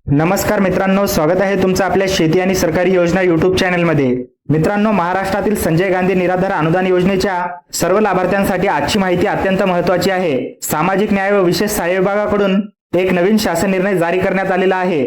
नमस्कार मित्रांनो, स्वागत आहे तुमचं आपल्या शेती आणि सरकारी योजना युट्यूब चॅनलमध्ये। मित्रांनो, महाराष्ट्रातील संजय गांधी निराधार अनुदान योजनेच्या सर्व लाभार्थ्यांसाठी आजची माहिती अत्यंत महत्त्वाची आहे। सामाजिक न्याय व विशेष सहाय्य विभागाकडून एक नवीन शासन निर्णय जारी करण्यात आलेला आहे।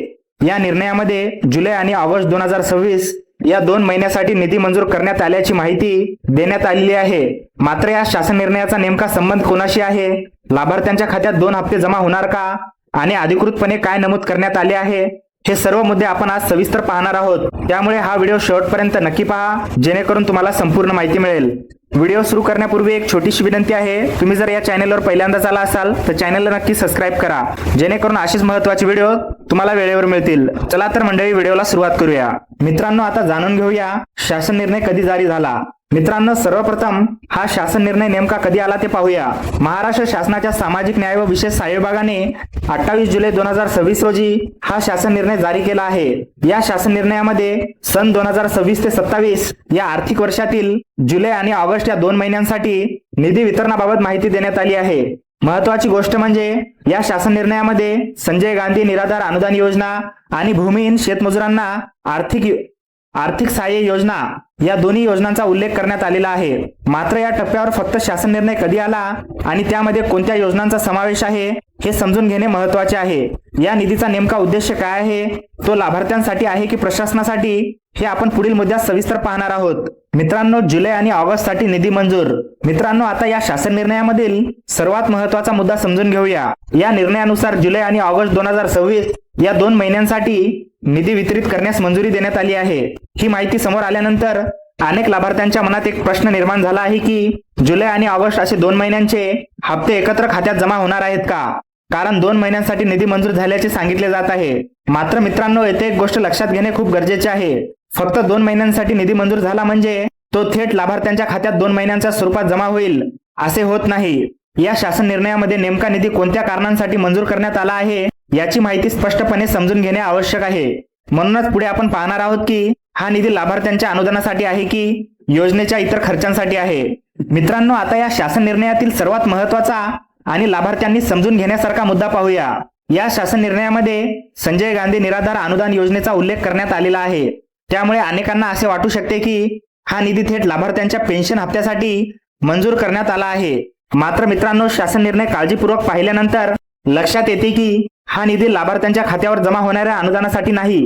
या निर्णयामध्ये जुलै आणि ऑगस्ट 2026 या 2 महिन्यासाठी निधी मंजूर करण्यात आल्याची माहिती देण्यात आलेली आहे। मात्र या शासन निर्णयाचा नेमका संबंध कोणाशी आहे, लाभार्थ्यांच्या खात्यात 2 हप्ते जमा होणार का आणि अधिकृतपणे काय नमूद करण्यात आले आहे, हे सर्व मुद्दे आपण आज सविस्तर पाहणार आहोत। त्यामुळे हा व्हिडिओ शेवटपर्यंत नक्की पहा, जेणेकरून तुम्हाला संपूर्ण माहिती मिळेल। व्हिडिओ सुरू करण्यापूर्वी एक छोटीशी विनंती आहे, तुम्ही जर या चॅनलवर पहिल्यांदाच आला असाल तर चॅनलला नक्की सबस्क्राइब करा, जेणेकरून अशीच महत्त्वाचे व्हिडिओ तुम्हाला वेळेवर मिळतील। चला तर मंडळी, व्हिडिओला सुरुवात करूया। मित्रांनो, आता जाणून घेऊया शासन निर्णय कधी जारी झाला। मित्रांनो, सर्वप्रथम हा शासन निर्णय नेमका कधी आला ते पाहूया। महाराष्ट्र शासनाच्या सामाजिक न्याय व विशेष सहाय्य विभागाने 28 जुलै 2026 रोजी हा शासन निर्णय जारी केला आहे। या शासन निर्णयामध्ये सन 2026 ते 27 या आर्थिक वर्षातील जुलै आणि ऑगस्ट या 2 महिन्यांसाठी निधी वितरणाबाबत माहिती देण्यात आली आहे। महत्त्वाची गोष्ट म्हणजे या शासन निर्णयामध्ये संजय गांधी निराधार अनुदान योजना आणि भूमिहीन शेतमजुरांना आर्थिक सहाय्य योजना या दोन्ही योजनांचा उल्लेख करण्यात आलेला आहे। मात्र या टप्प्यावर फक्त शासन निर्णय कधी आला आणि त्यामध्ये कोणत्या योजनांचा समावेश आहे हे समजून घेणे महत्त्वाचे आहे। या निधीचा नेमका उद्देश काय आहे, तो लाभार्थ्यांसाठी आहे की प्रशासनासाठी, हे आपण पुढील मुद्द्यात सविस्तर पाहणार आहोत। मित्रांनो, जुलै आणि ऑगस्ट साठी निधी मंजूर। मित्रांनो, आता या शासन निर्णयामधील सर्वात महत्त्वाचा मुद्दा समजून घेऊया। या निर्णयानुसार जुलै आणि ऑगस्ट 2026 या 2 महिन्यांसाठी निधी वितरित करण्यास मंजुरी देण्यात आली आहे। ही माहिती समोर आल्यानंतर अनेक लाभार्थ्यांच्या मनात एक प्रश्न निर्माण झाला आहे की जुलै आणि ऑगस्ट असे 2 महिन्यांचे हप्ते एकत्र खात्यात जमा होणार आहेत का, कारण 2 महिन्यांसाठी निधी मंजूर झाल्याचे सांगितले जात आहे। मात्र मित्रांनो, येथे एक गोष्ट लक्षात घेणे खूप गरजेचे आहे। फक्त 2 महिन्यांसाठी निधी मंजूर झाला म्हणजे तो थेट लाभार्थ्यांच्या खात्यात 2 महिन्यांच्या स्वरूपात जमा होईल असे होत नाही। या शासन निर्णयामध्ये नेमका निधी कोणत्या कारणांसाठी मंजूर करण्यात आला आहे याची माहिती स्पष्टपणे समजून घेणे आवश्यक आहे। म्हणूनच पुढे आपण पाहणार आहोत की हा निधी लाभार्थ्यांच्या अनुदानासाठी आहे की योजनेच्या इतर खर्चांसाठी आहे। मित्रांनो, आता या शासन निर्णयातील सर्वात महत्त्वाचा आणि लाभार्थ्यांनी समजून घेण्यासारखा मुद्दा पाहूया। या शासन निर्णयामध्ये संजय गांधी निराधार अनुदान योजनेचा उल्लेख करण्यात आलेला आहे। त्यामुळे अनेकांना असे वाटू शकते की हा निधी थेट लाभार्थ्यांच्या पेन्शन हप्त्यासाठी मंजूर करण्यात आला आहे। मात्र मित्रांनो, शासन निर्णय काळजीपूर्वक पाहिल्यानंतर लक्षात येते की हा निधी लाभार्थ्यांच्या खात्यावर जमा होणाऱ्या अनुदानासाठी नाही।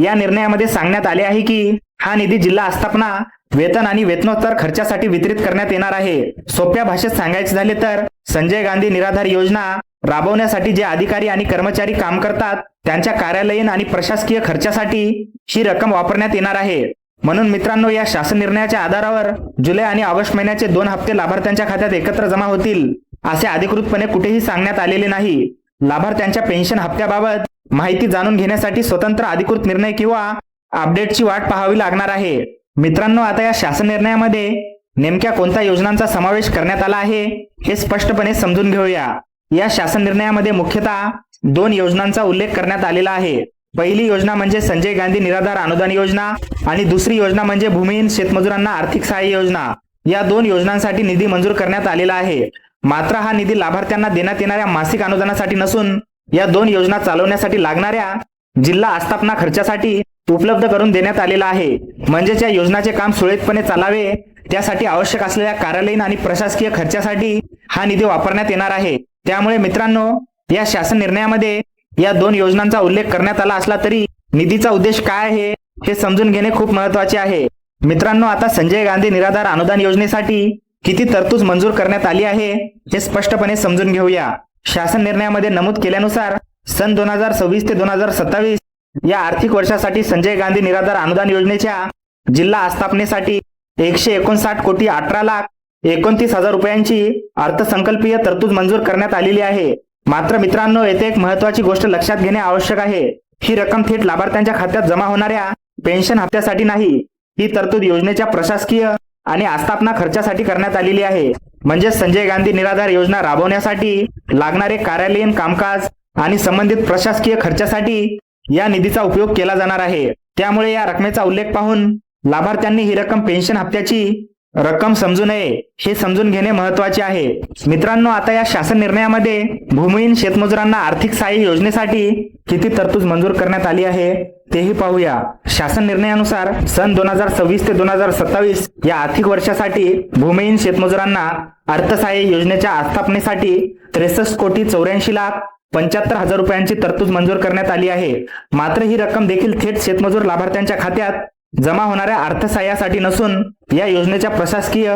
या निर्णयामध्ये सांगण्यात आले आहे की हा निधी जिल्हा आस्थापना, वेतन आणि वेतनोत्तर खर्चासाठी वितरित करण्यात येणार आहे। सोप्या भाषेत सांगायचे झाले तर संजय गांधी निराधार योजना राबवण्यासाठी जे अधिकारी आणि कर्मचारी काम करतात त्यांच्या कार्यालयीन आणि प्रशासकीय खर्चासाठी ही रक्कम वापरण्यात येणार आहे। म्हणून मित्रांनो, या शासन निर्णयाच्या आधारावर जुलै आणि ऑगस्ट महिन्याचे 2 हप्ते लाभार्थ्यांच्या खात्यात एकत्र जमा होतील असे अधिकृतपणे कुठेही सांगण्यात आलेले नाही। लाभार्थ्यांच्या पेन्शन हप्त्याबाबत माहिती जाणून घेण्यासाठी स्वतंत्र अधिकृत निर्णय किंवा अपडेटची वाट पाहावी लागणार आहे। मित्रांनो, आता या शासन निर्णयामध्ये नेमक्या कोणत्या योजनांचा समावेश करण्यात आला आहे हे स्पष्टपणे समजून घेऊया। या शासन निर्णयामध्ये मुख्यतः 2 योजनांचा उल्लेख करण्यात आलेला आहे। पहिली योजना म्हणजे संजय गांधी निराधार अनुदान योजना आणि दुसरी योजना म्हणजे भूमिहीन शेतमजुरांना आर्थिक सहाय्य योजना। या 2 योजनांसाठी निधी मंजूर करण्यात आलेला आहे। मात्र हा निधी लाभार्थ्यांना देण्यात येणाऱ्या मासिक अनुदानासाठी नसून या 2 योजना चालवण्यासाठी लागणाऱ्या जिल्हा आस्थापना खर्चासाठी उपलब्ध करून देण्यात आलेला आहे। म्हणजेच या योजनाचे काम सुरळीतपणे चालावे त्यासाठी आवश्यक असलेल्या कार्यालयीन आणि प्रशासकीय खर्चासाठी हा निधी वापरण्यात येणार आहे। त्यामुळे मित्रांनो, या शासन निर्णयामध्ये या 2 योजनांचा उल्लेख करण्यात आला असला तरी निधीचा उद्देश काय आहे हे समजून घेणे खूप महत्त्वाचे आहे। मित्रांनो, आता संजय गांधी निराधार अनुदान योजनेसाठी किती तरतूद मंजूर करण्यात आली आहे हे स्पष्टपणे समजून घेऊया। शासन निर्णयामध्ये नमूद केल्यानुसार सन 2026 ते 2027 या आर्थिक वर्षासाठी संजय गांधी निराधार अनुदान योजनेच्या जिल्हा आस्थापनेसाठी 159,18,29,000 रुपयांची अर्थसंकल्पीय तरतूद मंजूर करण्यात आलेली आहे। मात्र मित्रांनो, येथे एक महत्त्वाची गोष्ट लक्षात घेणे आवश्यक आहे। ही रक्कम थेट लाभार्थ्यांच्या खात्यात जमा होणाऱ्या पेन्शन हप्त्यासाठी नाही, ही तरतूद योजनेच्या प्रशासकीय आणि आस्थापना खर्चासाठी करण्यात आलेली आहे। म्हणजे संजय गांधी निराधार योजना राबवण्यासाठी लागणारे कार्यालयीन कामकाज आणि संबंधित प्रशासकीय खर्चासाठी या निधीचा उपयोग केला जाणार आहे। त्यामुळे या रकमेचा उल्लेख पाहून लाभार्थ्यांनी ही रक्कम पेन्शन हप्त्याची रक्कम समजू नये हे समजून घेणे महत्त्वाचे आहे. मित्रांनो, आता या शासन निर्णयामध्ये भूमिहीन शेतमजुरांना आर्थिक सहाय्य योजनेसाठी किती तरतूद मंजूर करण्यात आली आहे तेही पाहूया. शासन निर्णयानुसार सन 2026 ते 2027 या आर्थिक वर्षासाठी भूमिहीन शेतमजुरांना अर्थसहाय्य योजनेच्या आस्थापनेसाठी 63,84,75,000 रुपयांची तरतूद मंजूर करण्यात आली आहे. मात्र ही रक्कम देखील थेट शेतमजूर लाभार्थ्यांच्या खात्यात जमा होणाऱ्या अर्थसहाय्यासाठी नसून या योजनेच्या प्रशासकीय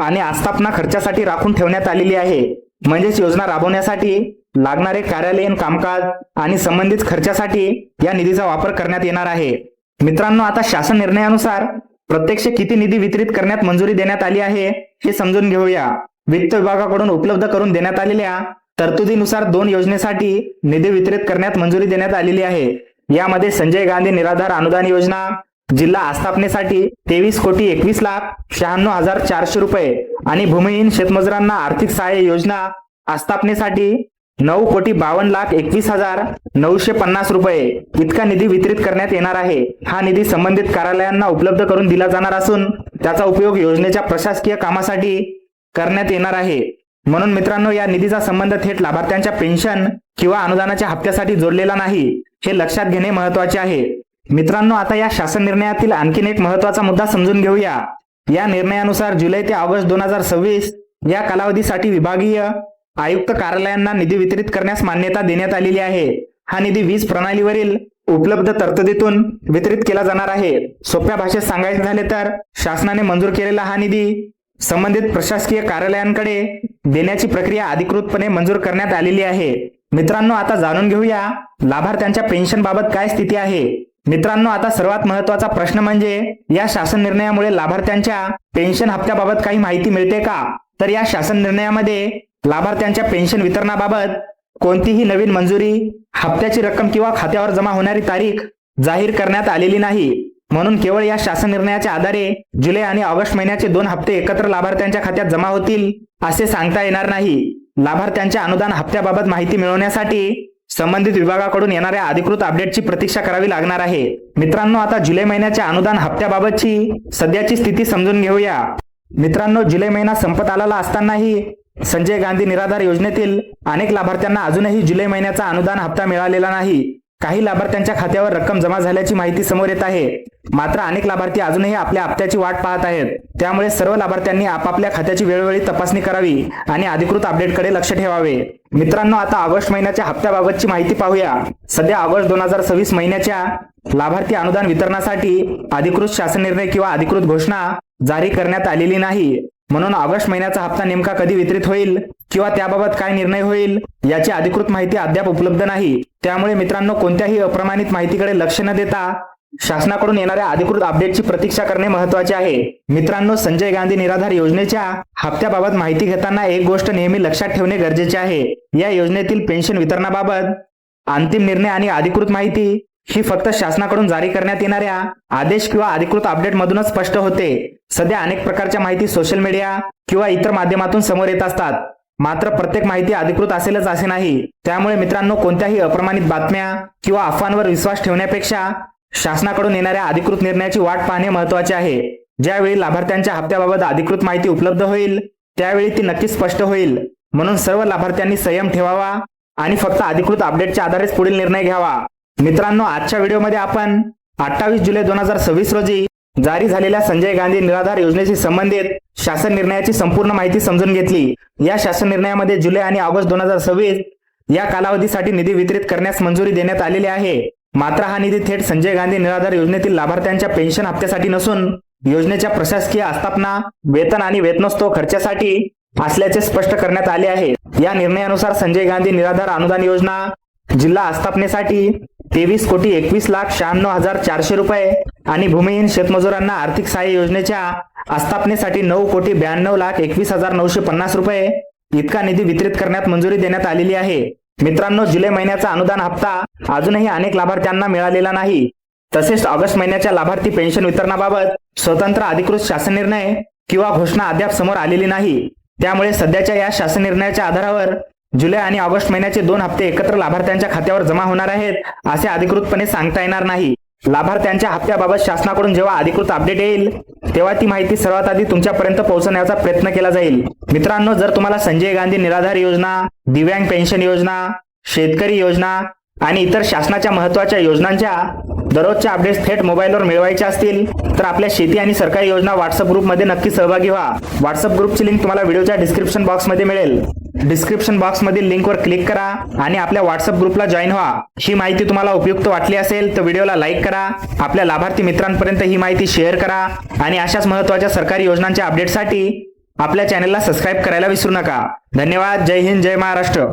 आणि आस्थापना खर्चासाठी राखून ठेवण्यात आलेली आहे. म्हणजेच योजना राबवण्यासाठी लागणारे कार्यालयीन कामकाज आणि संबंधित खर्चासाठी या निधीचा वापर करण्यात येणार आहे. मित्रांनो, आता शासन निर्णयानुसार प्रत्यक्ष किती निधी वितरित करण्यात मंजुरी देण्यात आली आहे हे समजून घेऊया. वित्त विभागाकडून उपलब्ध करून देण्यात आलेल्या तरतुदीनुसार 2 योजनेसाठी निधी वितरित करण्यात मंजुरी देण्यात आलेली आहे. यामध्ये संजय गांधी निराधार अनुदान योजना जिल्हा आस्थापनेसाठी 23,21,96,400 रुपये आणि भूमिहीन शेतमजुरांना आर्थिक सहाय्य योजना आस्थापनेसाठी 9,52,21,950 रुपये इतका निधी वितरित करण्यात येणार आहे. हा निधी संबंधित कार्यालयांना उपलब्ध करून दिला जाणार असून त्याचा उपयोग योजनेच्या प्रशासकीय कामासाठी करण्यात येणार आहे. म्हणून मित्रांनो, या निधीचा संबंध थेट लाभार्थ्यांच्या पेन्शन किंवा अनुदानाच्या हप्त्यासाठी जोडलेला नाही हे लक्षात घेणे महत्त्वाचे आहे. मित्रांनो, आता या शासन निर्णयातील आणखीन एक महत्त्वाचा मुद्दा समजून घेऊया. या निर्णयानुसार जुलै ते ऑगस्ट 2026 या कालावधीसाठी विभागीय आयुक्त कार्यालयांना निधी वितरित करण्यास मान्यता देण्यात आलेली आहे. हा निधी वीज प्रणालीवरील उपलब्ध तरतुदीतून वितरित केला जाणार आहे. सोप्या भाषेत सांगायचे झाले तर शासनाने मंजूर केलेला हा निधी संबंधित प्रशासकीय कार्यालयांकडे देण्याची प्रक्रिया अधिकृतपणे मंजूर करण्यात आलेली आहे. मित्रांनो, आता जाणून घेऊया लाभार्थ्यांच्या पेन्शन बाबत काय स्थिती आहे. मित्रांनो, आता सर्वात महत्त्वाचा प्रश्न म्हणजे या शासन निर्णयामुळे लाभार्थ्यांच्या पेन्शन हप्त्याबाबत काही माहिती मिळते का? तर या शासन निर्णयामध्ये लाभार्थ्यांच्या पेन्शन वितरणाबाबत कोणतीही नवीन मंजुरी, हप्त्याची रक्कम किंवा खात्यावर जमा होणारी तारीख जाहीर करण्यात आलेली नाही. म्हणून केवळ या शासन निर्णयाच्या आधारे जुलै आणि ऑगस्ट महिन्याचे 2 हप्ते एकत्र लाभार्थ्यांच्या खात्यात जमा होतील असे सांगता येणार नाही. लाभार्थ्यांच्या अनुदान हप्त्याबाबत माहिती मिळवण्यासाठी संबंधित विभागाकडून येणाऱ्या अधिकृत अपडेटची प्रतीक्षा करावी लागणार आहे. मित्रांनो, आता जुलै महिन्याच्या अनुदान हप्त्याबाबतची सध्याची स्थिती समजून घेऊया. मित्रांनो, जुलै महिना संपत आलेला असतानाही संजय गांधी निराधार योजनेतील अनेक लाभार्थ्यांना अजूनही जुलै महिन्याचा अनुदान हप्ता मिळालेला नाही. काही लाभार्थ्यांच्या खात्यावर रक्कम जमा झाल्याची माहिती समोर येत आहे. मात्र अनेक लाभार्थी अजूनही आपल्या हप्त्याची वाट पाहत आहेत. त्यामुळे सर्व लाभार्थ्यांनी आपापल्या खात्याची वेळोवेळी तपासणी करावी आणि अधिकृत अपडेटकडे लक्ष ठेवावे. मित्रांनो, आता ऑगस्ट महिन्याच्या हप्त्याबाबतची माहिती पाहूया. सध्या ऑगस्ट 2026 महिन्याच्या लाभार्थी अनुदान वितरणासाठी अधिकृत शासन निर्णय किंवा अधिकृत घोषणा जारी करण्यात आलेली नाही. म्हणून ऑगस्ट महिन्याचा हप्ता नेमका कधी वितरित होईल किंवा त्याबाबत काय निर्णय होईल याची अधिकृत माहिती अद्याप उपलब्ध नाही. त्यामुळे मित्रांनो, कोणत्याही अप्रमाणित माहितीकडे लक्ष न देता शासनाकडून येणाऱ्या अधिकृत अपडेटची प्रतीक्षा करणे महत्त्वाचे आहे. मित्रांनो, संजय गांधी निराधार योजनेच्या हप्त्याबाबत माहिती घेताना एक गोष्ट नेहमी लक्षात ठेवणे गरजेचे आहे. या योजनेतील पेन्शन वितरणाबाबत अंतिम निर्णय आणि अधिकृत माहिती ही फक्त शासनाकडून जारी करण्यात येणाऱ्या आदेश किंवा अधिकृत अपडेट मधूनच स्पष्ट होते. सध्या अनेक प्रकारच्या माहिती सोशल मीडिया किंवा इतर माध्यमातून समोर येत असतात. मात्र प्रत्येक माहिती अधिकृत असेलच असे नाही. त्यामुळे मित्रांनो, कोणत्याही अप्रमाणित बातम्या किंवा अफवांवर विश्वास ठेवण्यापेक्षा शासनाकडून येणाऱ्या अधिकृत निर्णयाची वाट पाहणे महत्त्वाचे आहे. ज्यावेळी लाभार्थ्यांच्या हप्त्याबाबत अधिकृत माहिती उपलब्ध होईल त्यावेळी ती नक्कीच स्पष्ट होईल. म्हणून सर्व लाभार्थ्यांनी संयम ठेवावा आणि फक्त अधिकृत अपडेटच्या आधारेच पुढील निर्णय घ्यावा. मित्रांनो, आजच्या व्हिडिओमध्ये आपण 28 जुलै 2026 रोजी जारी झालेल्या संजय गांधी निराधार योजनेशी संबंधित शासन निर्णयाची संपूर्ण माहिती समजून घेतली. या शासन निर्णयामध्ये जुलै आणि ऑगस्ट 2026 या कालावधीसाठी निधी वितरित करण्यास मंजुरी देण्यात आलेली आहे. मात्र हा निधी थेट संजय गांधी निराधार योजनेतील लाभार्थ्यांच्या पेन्शन हप्त्यासाठी नसून योजनेच्या प्रशासकीय आस्थापना, वेतन आणि वेतनोत्सव खर्चासाठी असल्याचे स्पष्ट करण्यात आले आहे. या निर्णयानुसार संजय गांधी निराधार अनुदान योजना जिल्हा आस्थापनेसाठी 23,21,96,400 रुपये आणि भूमिहीन शेतमजुरांना आर्थिक सहाय्य योजनेच्या आस्थापनेसाठी 9,92,21,950 रुपये इतका निधी वितरित करण्यात मंजुरी देण्यात आलेली आहे. मित्रांनो, जुलै महिन्याचा अनुदान हप्ता अजूनही अनेक लाभार्थ्यांना मिळालेला नाही. तसेच ऑगस्ट महिन्याच्या लाभार्थी पेन्शन वितरणाबाबत स्वतंत्र अधिकृत शासन निर्णय किंवा घोषणा अद्याप समोर आलेली नाही. त्यामुळे सध्याच्या या शासन निर्णयाच्या आधारावर जुलै आणि ऑगस्ट महिन्याचे 2 हप्ते एकत्र लाभार्थ्यांच्या खात्यावर जमा होणार आहेत असे अधिकृतपणे सांगता येणार नाही. लाभार्थ्यांच्या हप्त्याबाबत शासनाकडून जेव्हा अधिकृत अपडेट येईल तेव्हा ती माहिती सर्वात आधी तुमच्यापर्यंत पोहोचवण्याचा प्रयत्न केला जाईल. मित्रांनो, जर तुम्हाला संजय गांधी निराधार योजना, दिव्यांग पेन्शन योजना, शेतकरी योजना आणि इतर शासनाच्या महत्त्वाच्या योजनांच्या दररोजच्या अपडेट्स थेट मोबाईलवर मिळवायच्या असतील तर आपल्या शेती आणि सरकारी योजना व्हॉट्सअप ग्रुपमध्ये नक्की सहभागी व्हा. व्हॉट्सअप ग्रुपची लिंक तुम्हाला व्हिडिओच्या डिस्क्रिप्शन बॉक्समध्ये मिळेल. डिस्क्रिप्शन बॉक्समधील लिंकवर क्लिक करा आणि आपल्या व्हॉट्सअप ग्रुपला जॉईन व्हा. ही माहिती तुम्हाला उपयुक्त वाटली असेल तर व्हिडिओला लाईक करा, आपल्या लाभार्थी मित्रांपर्यंत ही माहिती शेअर करा आणि अशाच महत्त्वाच्या सरकारी योजनांच्या अपडेटसाठी आपल्या चॅनलला सबस्क्राईब करायला विसरू नका. धन्यवाद. जय हिंद, जय महाराष्ट्र.